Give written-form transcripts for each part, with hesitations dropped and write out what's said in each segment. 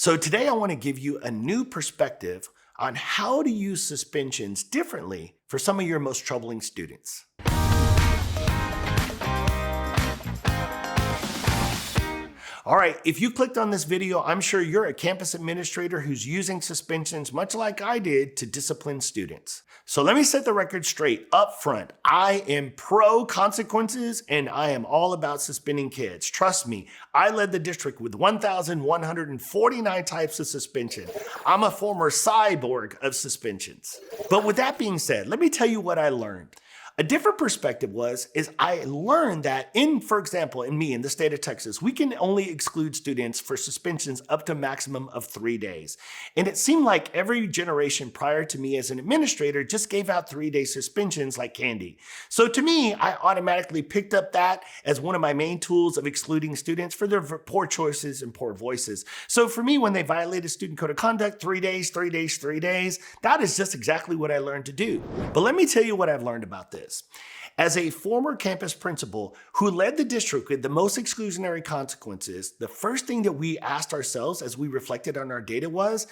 So today I want to give you a new perspective on how to use suspensions differently for some of your most troubling students. All right, if you clicked on this video, I'm sure you're a campus administrator who's using suspensions much like I did to discipline students. So let me set the record straight up front. I am pro consequences and I am all about suspending kids. Trust me, I led the district with 1,149 types of suspension. I'm a former cyborg of suspensions. But with that being said, let me tell you what I learned. A different perspective is I learned that for example, in the state of Texas, we can only exclude students for suspensions up to a maximum of 3 days. And it seemed like every generation prior to me as an administrator just gave out 3-day suspensions like candy. So to me, I automatically picked up that as one of my main tools of excluding students for their poor choices and poor voices. So for me, when they violated student code of conduct, 3 days, 3 days, 3 days, that is just exactly what I learned to do. But let me tell you what I've learned about this. As a former campus principal who led the district with the most exclusionary consequences, the first thing that we asked ourselves as we reflected on our data was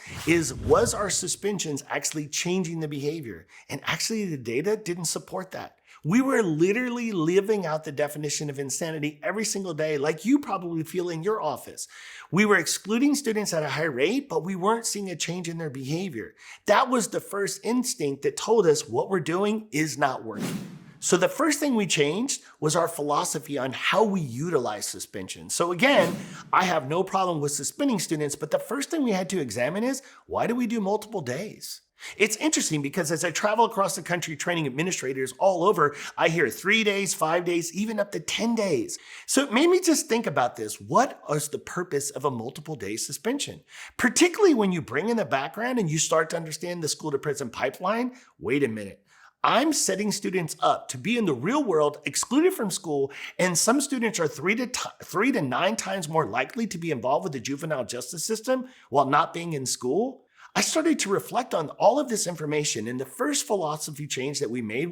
our suspensions actually changing the behavior? And actually the data didn't support that. We were literally living out the definition of insanity every single day, like you probably feel in your office. We were excluding students at a high rate, but we weren't seeing a change in their behavior. That was the first instinct that told us what we're doing is not working. So the first thing we changed was our philosophy on how we utilize suspension. So again, I have no problem with suspending students, but the first thing we had to examine is, why do we do multiple days? It's interesting because as I travel across the country training administrators all over, I hear 3 days, 5 days, even up to 10 days. So it made me just think about this. What is the purpose of a multiple day suspension? Particularly when you bring in the background and you start to understand the school to prison pipeline. Wait a minute. I'm setting students up to be in the real world, excluded from school, and some students are 3 to 9 times more likely to be involved with the juvenile justice system while not being in school. I started to reflect on all of this information, and the first philosophy change that we made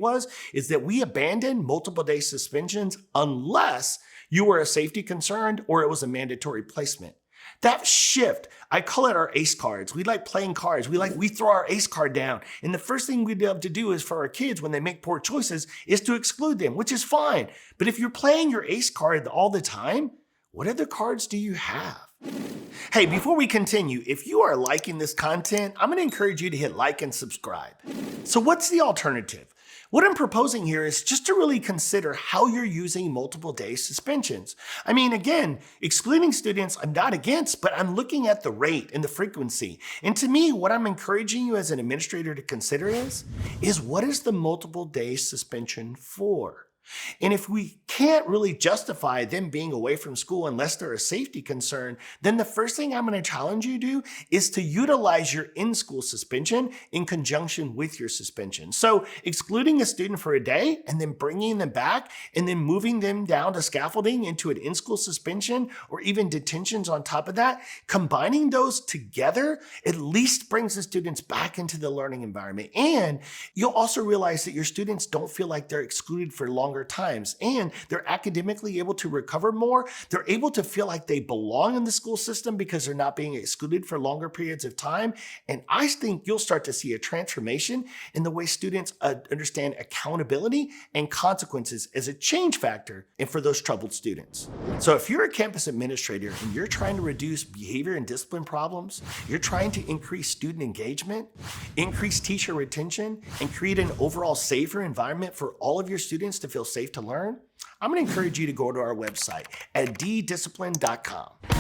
is that we abandoned multiple day suspensions unless you were a safety concern or it was a mandatory placement. That shift, I call it our ace cards. We like playing cards. We throw our ace card down. And the first thing we'd love to do is for our kids, when they make poor choices, is to exclude them, which is fine. But if you're playing your ace card all the time, what other cards do you have? Hey, before we continue, if you are liking this content, I'm going to encourage you to hit like and subscribe. So what's the alternative? What I'm proposing here is just to really consider how you're using multiple day suspensions. I mean, again, excluding students, I'm not against, but I'm looking at the rate and the frequency. And to me, what I'm encouraging you as an administrator to consider is what is the multiple day suspension for? And if we can't really justify them being away from school unless they're a safety concern, then the first thing I'm going to challenge you to do is to utilize your in-school suspension in conjunction with your suspension. So excluding a student for a day and then bringing them back and then moving them down to scaffolding into an in-school suspension or even detentions on top of that, combining those together at least brings the students back into the learning environment. And you'll also realize that your students don't feel like they're excluded for longer times, and they're academically able to recover more. They're able to feel like they belong in the school system because they're not being excluded for longer periods of time. And I think you'll start to see a transformation in the way students understand accountability and consequences as a change factor and for those troubled students. So if you're a campus administrator and you're trying to reduce behavior and discipline problems, you're trying to increase student engagement, increase teacher retention, and create an overall safer environment for all of your students to feel safe to learn, I'm going to encourage you to go to our website at ddiscipline.com.